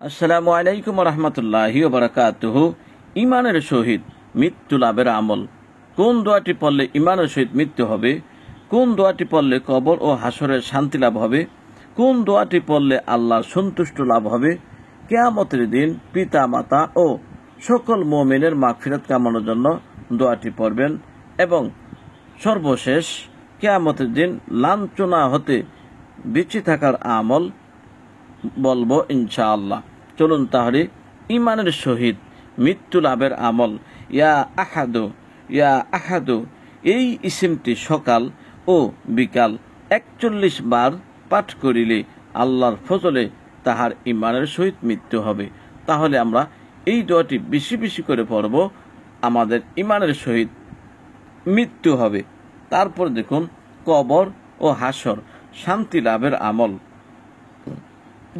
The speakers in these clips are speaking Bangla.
আসসালামু আলাইকুম রহমতুল্লাহি ওয়া বারাকাতুহু। ইমানের সহিত মৃত্যু লাভের আমল। কোন দোয়াটি পড়লে ইমানের সহিত মৃত্যু হবে? কোন দোয়াটি পড়লে কবর ও হাসরের শান্তি লাভ হবে? কোন দোয়াটি পড়লে আল্লাহর সন্তুষ্ট লাভ হবে? কিয়ামতের দিন পিতা মাতা ও সকল মুমিনের মাগফিরাত কামনার জন্য দোয়াটি পড়বেন। এবং সর্বশেষ কিয়ামতের দিন লাঞ্ছনা হতে বেঁচে থাকার আমল বলবো ইনশাআল্লাহ। চলুন তাহলে ইমানের সহিত মৃত্যু লাভের আমল। ইয়া আহাদু ইয়া আহাদু, এই ইসিমটি সকাল ও বিকাল 41 বার পাঠ করিলে আল্লাহর ফজলে তাহার ইমানের সহিত মৃত্যু হবে। তাহলে আমরা এই দোয়াটি বেশি বেশি করে পড়ব, আমাদের ইমানের সহিত মৃত্যু হবে। তারপর দেখুন কবর ও হাসর শান্তি লাভের আমল।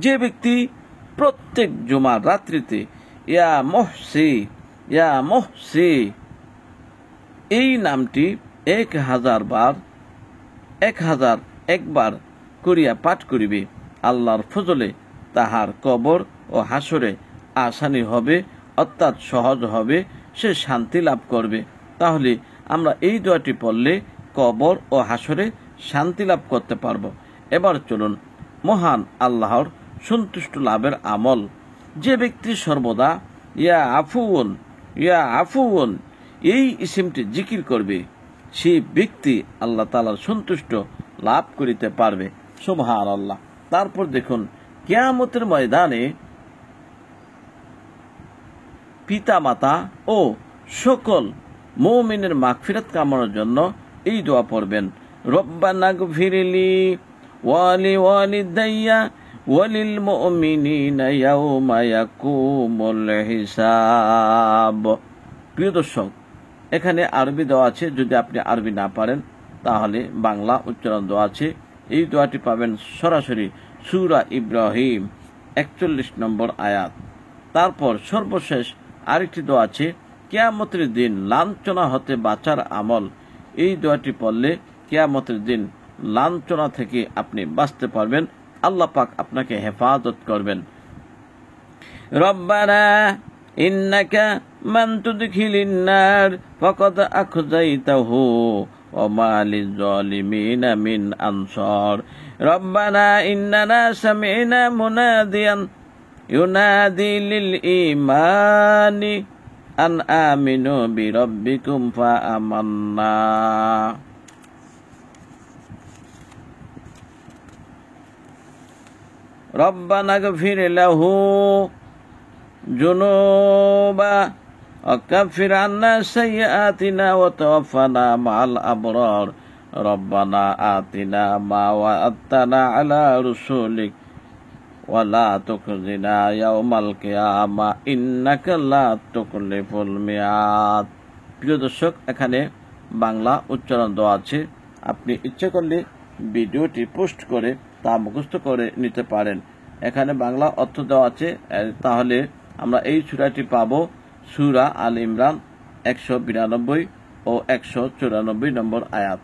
যে ব্যক্তি প্রত্যেক জুমার রাত্রিতে ইয়া মোহসি এই নামটি 1001 বার করিয়া পাঠ করিবে, আল্লাহর ফজলে তাহার কবর ও হাসরে আসানি হবে, অর্থাৎ সহজ হবে, সে শান্তি লাভ করবে। তাহলে আমরা এই দোয়াটি পড়লে কবর ও হাসরে শান্তি লাভ করতে পারব। এবার চলুন মহান আল্লাহর সন্তুষ্ট লাভের আমল। যে ব্যক্তি সর্বদা ইয়া আফুউন এই ইসিমটি জিকির করবে, সেই ব্যক্তি আল্লাহ তাআলার সন্তুষ্ট লাভ করিতে পারবে। সুবহানাল্লাহ। তারপর দেখুন কিয়ামতের ময়দানে পিতা মাতা ও সকল মুমিনের মাগফিরাত কামনার জন্য এই দোয়া পড়বেন। রব্বানা গফিরলি ওয়ালি ওয়ালিদাইয়া ওয়ালিল মুমিনিনা ইয়াউমা ইয়াকুমুল হিসাব। প্রিয় দর্শক, এখানে আরবি দেওয়া আছে, যদি আপনি আরবি না পারেন তাহলে বাংলা উচ্চারণ দেওয়া আছে। এই দোয়াটি পাবেন সরাসরি সূরা ইব্রাহিম 41 নম্বর আয়াত। তারপর সর্বশেষ আরেকটি দোয়া আছে, কিয়ামতের দিন লাঞ্ছনা হতে বাঁচার আমল। এই দোয়াটি পড়লে কিয়ামতের দিন লাঞ্ছনা থেকে আপনি বাঁচতে পারবেন, আল্লাহ পাক আপনাকে হেফাজত করবেন। রব্বানা ইন্নাকা মান তুদখিলিন নার ফাকাদ আখযাইতাহু ওয়া মা লিয-যালিমিনা মিন আনসার। রব্বানা ইন্নানা সামি'না মুনাদিয়ান ইউনাদি লিল ঈমানি আন আমিনু বিরাব্বিকুম ফাআমান্না। রব্বানা গফির লাহু যুনুবা ওয়া কাফির আন্না সাইয়্যাতিনা ওয়া তাওয়াফানা মা'আল আবরার। রব্বানা আতিনা মা ওয়া'আদতানা আলা রুসুলিক ওয়া লা তুখজিনা ইয়াওমাল কিয়ামা ইন্নাকা লা তুখলিফুল মিয়াদ। প্রিয় দর্শক, এখানে বাংলা উচ্চারণ দেওয়া আছে, আপনি ইচ্ছে করলে ভিডিওটি পোস্ট করে তা মুখস্থ করে নিতে পারেন। এখানে বাংলা অর্থ দেওয়া আছে। তাহলে আমরা এই সূরাটি পাবো সূরা আল ইমরান 192 ও 194 নম্বর আয়াত।